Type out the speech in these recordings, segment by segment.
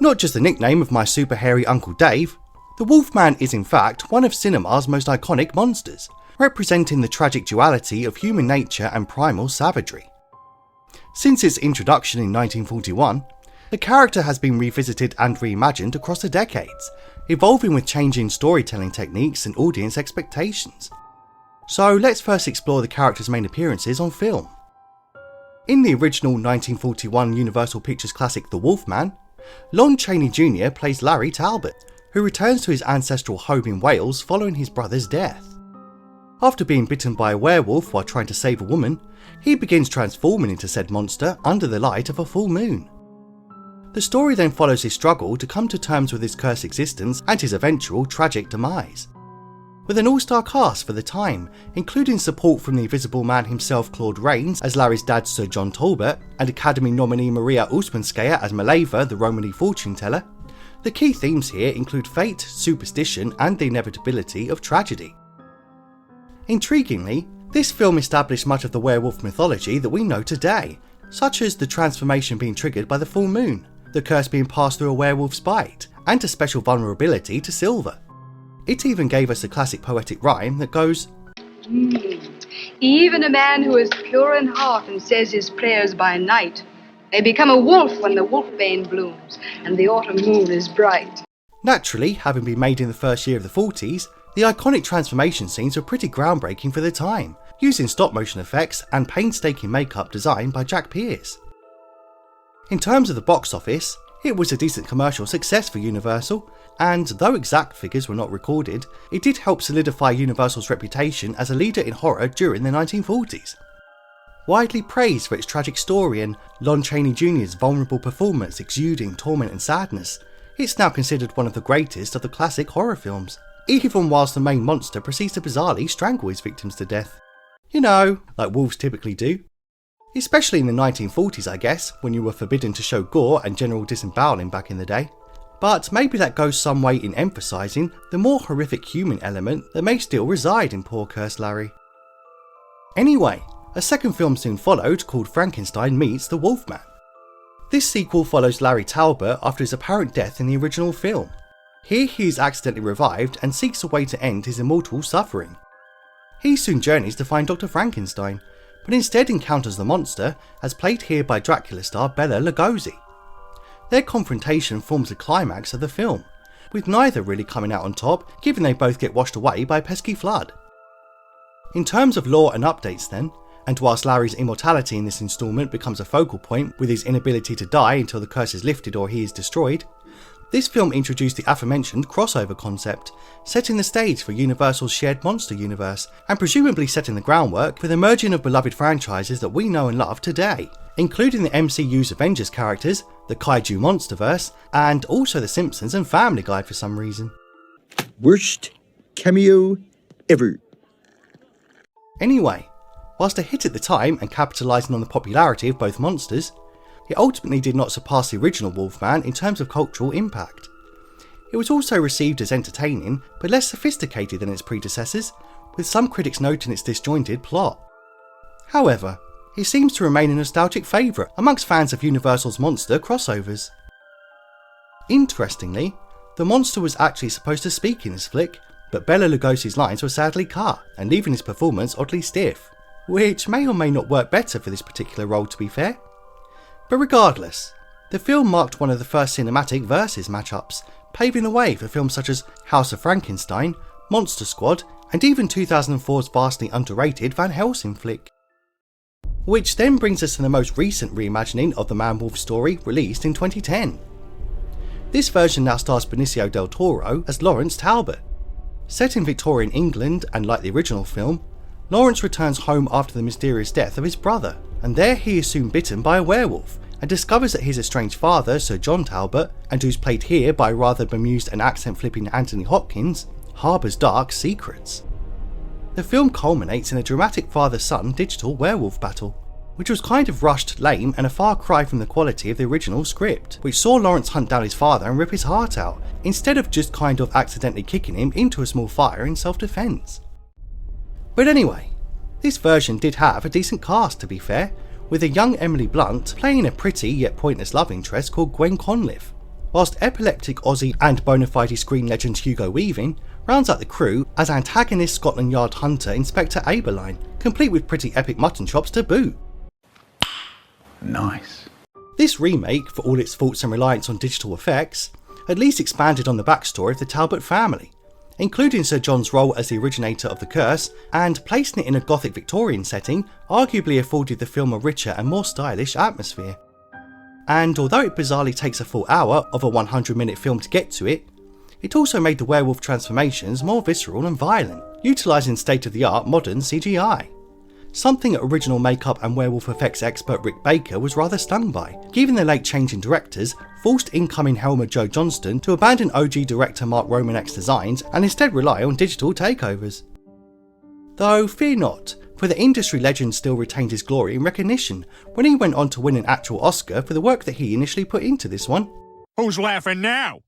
Not just the nickname of my super hairy Uncle Dave, the Wolfman is in fact one of cinema's most iconic monsters, representing the tragic duality of human nature and primal savagery. Since its introduction in 1941, the character has been revisited and reimagined across the decades, evolving with changing storytelling techniques and audience expectations. So let's first explore the character's main appearances on film. In the original 1941 Universal Pictures classic The Wolfman, Lon Chaney Jr. plays Larry Talbot, who returns to his ancestral home in Wales following his brother's death. After being bitten by a werewolf while trying to save a woman, he begins transforming into said monster under the light of a full moon. The story then follows his struggle to come to terms with his cursed existence and his eventual tragic demise. With an all-star cast for the time, including support from the Invisible Man himself Claude Rains as Larry's dad Sir John Talbot, and Academy nominee Maria Ulsmanskaya as Maleva, the Romany fortune teller, the key themes here include fate, superstition, and the inevitability of tragedy. Intriguingly, this film established much of the werewolf mythology that we know today, such as the transformation being triggered by the full moon, the curse being passed through a werewolf's bite, and a special vulnerability to silver. It even gave us a classic poetic rhyme that goes, Even a man who is pure in heart and says his prayers by night may become a wolf when the wolfbane blooms and the autumn moon is bright. Naturally, having been made in the first year of the 40s, the iconic transformation scenes were pretty groundbreaking for the time, using stop motion effects and painstaking makeup designed by Jack Pierce. In terms of the box office, it was a decent commercial success for Universal, and though exact figures were not recorded, it did help solidify Universal's reputation as a leader in horror during the 1940s. Widely praised for its tragic story and Lon Chaney Jr.'s vulnerable performance exuding torment and sadness, it's now considered one of the greatest of the classic horror films, even whilst the main monster proceeds to bizarrely strangle his victims to death. You know, like wolves typically do. Especially in the 1940s, I guess, when you were forbidden to show gore and general disemboweling back in the day. But maybe that goes some way in emphasising the more horrific human element that may still reside in poor cursed Larry. Anyway, a second film soon followed called Frankenstein Meets the Wolfman. This sequel follows Larry Talbot after his apparent death in the original film. Here he is accidentally revived and seeks a way to end his immortal suffering. He soon journeys to find Dr. Frankenstein, but instead encounters the monster, as played here by Dracula star Bela Lugosi. Their confrontation forms the climax of the film, with neither really coming out on top, given they both get washed away by a pesky flood. In terms of lore and updates then, and whilst Larry's immortality in this instalment becomes a focal point with his inability to die until the curse is lifted or he is destroyed, this film introduced the aforementioned crossover concept, setting the stage for Universal's shared monster universe, and presumably setting the groundwork for the merging of beloved franchises that we know and love today, including the MCU's Avengers characters, the Kaiju Monsterverse, and also The Simpsons and Family Guy for some reason. Worst cameo ever. Anyway, whilst a hit at the time and capitalising on the popularity of both monsters, it ultimately did not surpass the original Wolfman in terms of cultural impact. It was also received as entertaining, but less sophisticated than its predecessors, with some critics noting its disjointed plot. However, it seems to remain a nostalgic favourite amongst fans of Universal's monster crossovers. Interestingly, the monster was actually supposed to speak in this flick, but Bela Lugosi's lines were sadly cut and leaving his performance oddly stiff, which may or may not work better for this particular role, to be fair. But regardless, the film marked one of the first cinematic versus matchups, paving the way for films such as House of Frankenstein, Monster Squad, and even 2004's vastly underrated Van Helsing flick. Which then brings us to the most recent reimagining of the Man-Wolf story, released in 2010. This version now stars Benicio del Toro as Lawrence Talbot. Set in Victorian England and like the original film, Lawrence returns home after the mysterious death of his brother, and there he is soon bitten by a werewolf and discovers that his estranged father, Sir John Talbot, and who's played here by rather bemused and accent-flipping Anthony Hopkins, harbours dark secrets. The film culminates in a dramatic father-son digital werewolf battle, which was kind of rushed, lame, and a far cry from the quality of the original script, which saw Lawrence hunt down his father and rip his heart out, instead of just kind of accidentally kicking him into a small fire in self-defence. But anyway, this version did have a decent cast, to be fair, with a young Emily Blunt playing a pretty yet pointless love interest called Gwen Conliffe. whilst epileptic Aussie and bona fide screen legend Hugo Weaving rounds out the crew as antagonist Scotland Yard hunter Inspector Aberline, complete with pretty epic mutton chops to boot. Nice. This remake, for all its faults and reliance on digital effects, at least expanded on the backstory of the Talbot family, including Sir John's role as the originator of the curse, and placing it in a Gothic Victorian setting arguably afforded the film a richer and more stylish atmosphere. And although it bizarrely takes a full hour of a 100-minute film to get to it, it also made the werewolf transformations more visceral and violent, utilising state-of-the-art modern CGI. Something original makeup and werewolf effects expert Rick Baker was rather stung by, given the late change in directors forced incoming helmer Joe Johnston to abandon OG director Mark Romanek's designs and instead rely on digital takeovers. Though fear not, for the industry legend still retained his glory and recognition when he went on to win an actual Oscar for the work that he initially put into this one. Who's laughing now?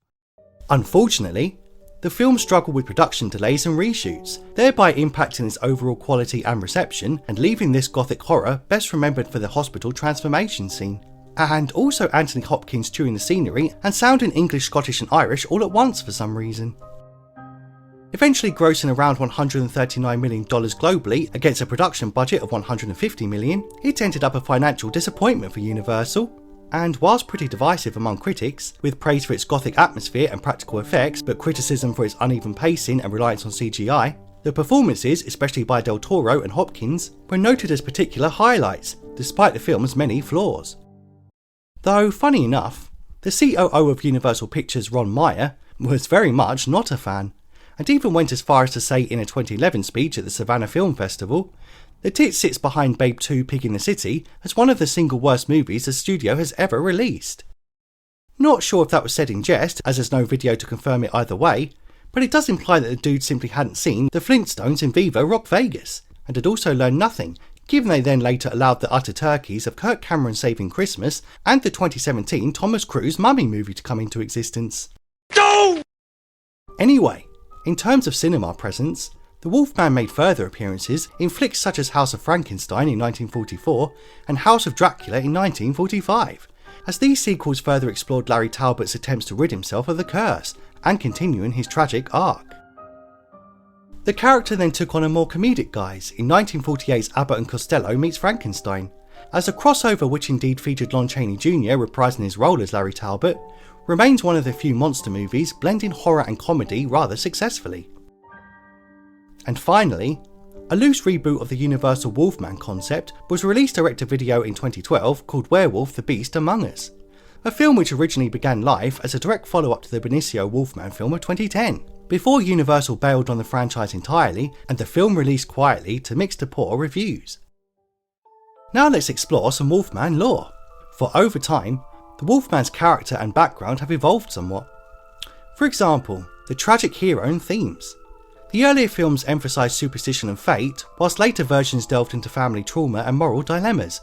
Unfortunately, the film struggled with production delays and reshoots, thereby impacting its overall quality and reception and leaving this gothic horror best remembered for the hospital transformation scene. And also Anthony Hopkins chewing the scenery and sounding English, Scottish and Irish all at once for some reason. Eventually grossing around $139 million globally against a production budget of $150 million, it ended up a financial disappointment for Universal. And whilst pretty divisive among critics, with praise for its gothic atmosphere and practical effects but criticism for its uneven pacing and reliance on CGI, the performances, especially by Del Toro and Hopkins, were noted as particular highlights, despite the film's many flaws. Though, funny enough, the COO of Universal Pictures, Ron Meyer, was very much not a fan, and even went as far as to say in a 2011 speech at the Savannah Film Festival that it sits behind Babe 2 Pig in the City as one of the single worst movies the studio has ever released. Not sure if that was said in jest, as there's no video to confirm it either way, but it does imply that the dude simply hadn't seen the Flintstones in Viva Rock Vegas, and had also learned nothing, given they then later allowed the utter turkeys of Kirk Cameron Saving Christmas and the 2017 Thomas Cruise Mummy movie to come into existence. No! Anyway, in terms of cinema presence, the Wolfman made further appearances in flicks such as House of Frankenstein in 1944 and House of Dracula in 1945, as these sequels further explored Larry Talbot's attempts to rid himself of the curse and continuing his tragic arc. The character then took on a more comedic guise in 1948's Abbott and Costello meets Frankenstein, as a crossover which indeed featured Lon Chaney Jr. reprising his role as Larry Talbot, remains one of the few monster movies blending horror and comedy rather successfully. And finally, a loose reboot of the Universal Wolfman concept was released direct-to-video in 2012 called Werewolf the Beast Among Us, a film which originally began life as a direct follow-up to the Benicio Wolfman film of 2010, before Universal bailed on the franchise entirely and the film released quietly to mixed to poor reviews. Now let's explore some Wolfman lore, for over time, the Wolfman's character and background have evolved somewhat. For example, the tragic hero and themes. The earlier films emphasised superstition and fate, whilst later versions delved into family trauma and moral dilemmas.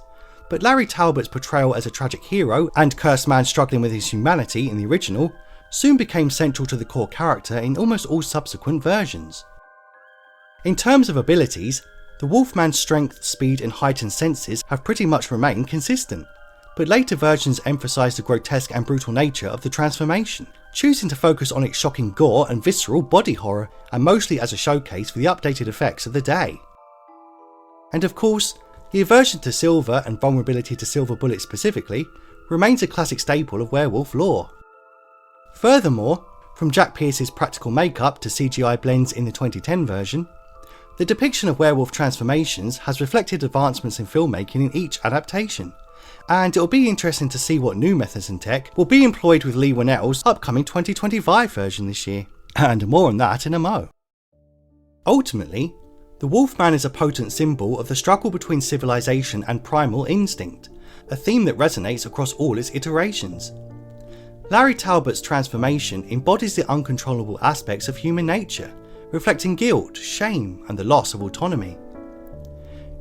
But Larry Talbot's portrayal as a tragic hero and cursed man struggling with his humanity in the original soon became central to the core character in almost all subsequent versions. In terms of abilities, the Wolfman's strength, speed and heightened senses have pretty much remained consistent, but later versions emphasised the grotesque and brutal nature of the transformation, choosing to focus on its shocking gore and visceral body horror, and mostly as a showcase for the updated effects of the day. And of course, the aversion to silver and vulnerability to silver bullets specifically remains a classic staple of werewolf lore. Furthermore, from Jack Pierce's practical makeup to CGI blends in the 2010 version, the depiction of werewolf transformations has reflected advancements in filmmaking in each adaptation, and it'll be interesting to see what new methods and tech will be employed with Lee Winnell's upcoming 2025 version this year, and more on that in a mo. Ultimately, the Wolfman is a potent symbol of the struggle between civilization and primal instinct, a theme that resonates across all its iterations. Larry Talbot's transformation embodies the uncontrollable aspects of human nature, reflecting guilt, shame, and the loss of autonomy.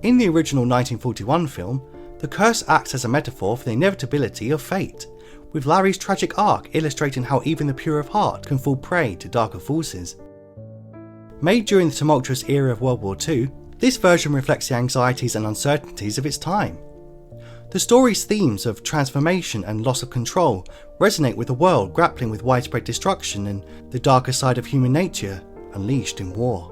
In the original 1941 film, the curse acts as a metaphor for the inevitability of fate, with Larry's tragic arc illustrating how even the pure of heart can fall prey to darker forces. Made during the tumultuous era of World War II, this version reflects the anxieties and uncertainties of its time. The story's themes of transformation and loss of control resonate with a world grappling with widespread destruction and the darker side of human nature unleashed in war.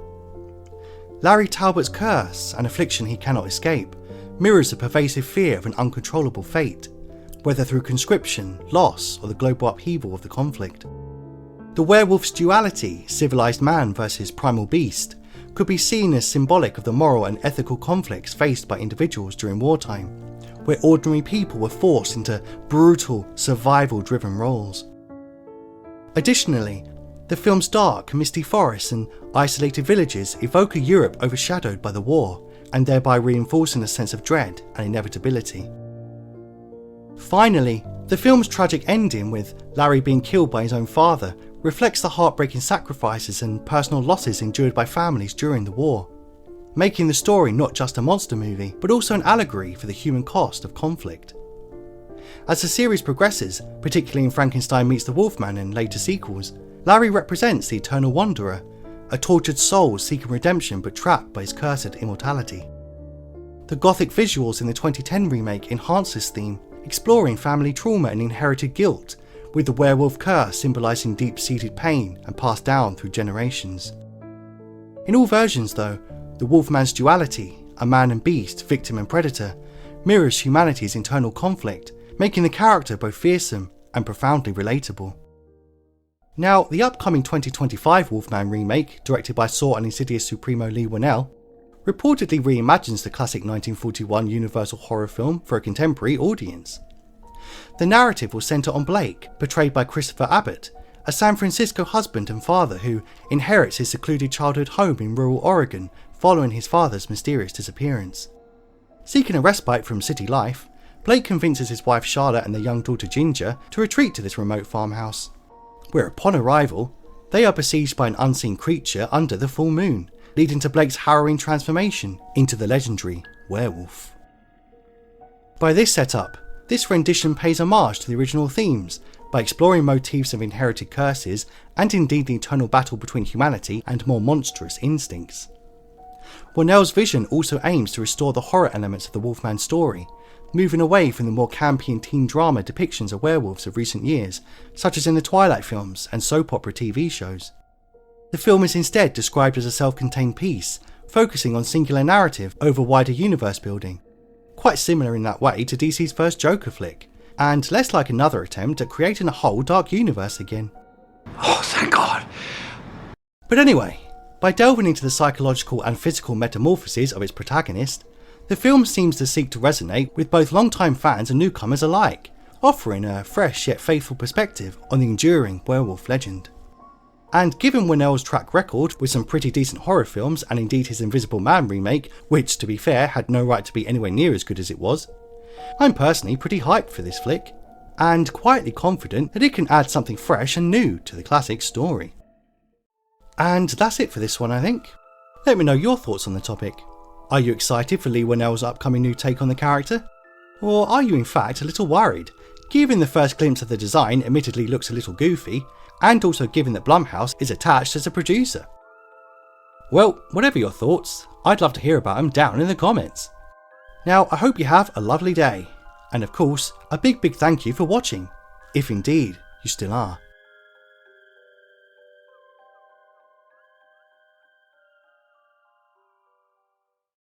Larry Talbot's curse, an affliction he cannot escape, mirrors the pervasive fear of an uncontrollable fate, whether through conscription, loss, or the global upheaval of the conflict. The werewolf's duality, civilized man versus primal beast, could be seen as symbolic of the moral and ethical conflicts faced by individuals during wartime, where ordinary people were forced into brutal, survival-driven roles. Additionally, the film's dark, misty forests and isolated villages evoke a Europe overshadowed by the war, and thereby reinforcing a sense of dread and inevitability. Finally, the film's tragic ending, with Larry being killed by his own father, reflects the heartbreaking sacrifices and personal losses endured by families during the war, making the story not just a monster movie, but also an allegory for the human cost of conflict. As the series progresses, particularly in Frankenstein Meets the Wolfman and later sequels, Larry represents the eternal wanderer, a tortured soul seeking redemption but trapped by his cursed immortality. The gothic visuals in the 2010 remake enhance this theme, exploring family trauma and inherited guilt, with the werewolf curse symbolising deep-seated pain and passed down through generations. In all versions though, the Wolfman's duality, a man and beast, victim and predator, mirrors humanity's internal conflict, making the character both fearsome and profoundly relatable. Now, the upcoming 2025 Wolfman remake, directed by Saw and Insidious Supremo Lee Winnell, reportedly reimagines the classic 1941 Universal horror film for a contemporary audience. The narrative will centre on Blake, portrayed by Christopher Abbott, a San Francisco husband and father who inherits his secluded childhood home in rural Oregon following his father's mysterious disappearance. Seeking a respite from city life, Blake convinces his wife Charlotte and their young daughter Ginger to retreat to this remote farmhouse, where upon arrival, they are besieged by an unseen creature under the full moon, leading to Blake's harrowing transformation into the legendary werewolf. By this setup, this rendition pays homage to the original themes by exploring motifs of inherited curses and indeed the eternal battle between humanity and more monstrous instincts. Winnell's vision also aims to restore the horror elements of the Wolfman story, moving away from the more campy and teen drama depictions of werewolves of recent years, such as in the Twilight films and soap opera TV shows. The film is instead described as a self-contained piece, focusing on singular narrative over wider universe building, quite similar in that way to DC's first Joker flick, and less like another attempt at creating a whole dark universe again. Oh, thank God. But anyway, by delving into the psychological and physical metamorphoses of its protagonist, the film seems to seek to resonate with both longtime fans and newcomers alike, offering a fresh yet faithful perspective on the enduring werewolf legend. And given Winnell's track record with some pretty decent horror films and indeed his Invisible Man remake, which to be fair had no right to be anywhere near as good as it was, I'm personally pretty hyped for this flick, and quietly confident that it can add something fresh and new to the classic story. And that's it for this one, I think. Let me know your thoughts on the topic. Are you excited for Lee Winnell's upcoming new take on the character? Or are you in fact a little worried, given the first glimpse of the design admittedly looks a little goofy, and also given that Blumhouse is attached as a producer? Well, whatever your thoughts, I'd love to hear about them down in the comments. Now, I hope you have a lovely day, and of course, a big thank you for watching, if indeed you still are.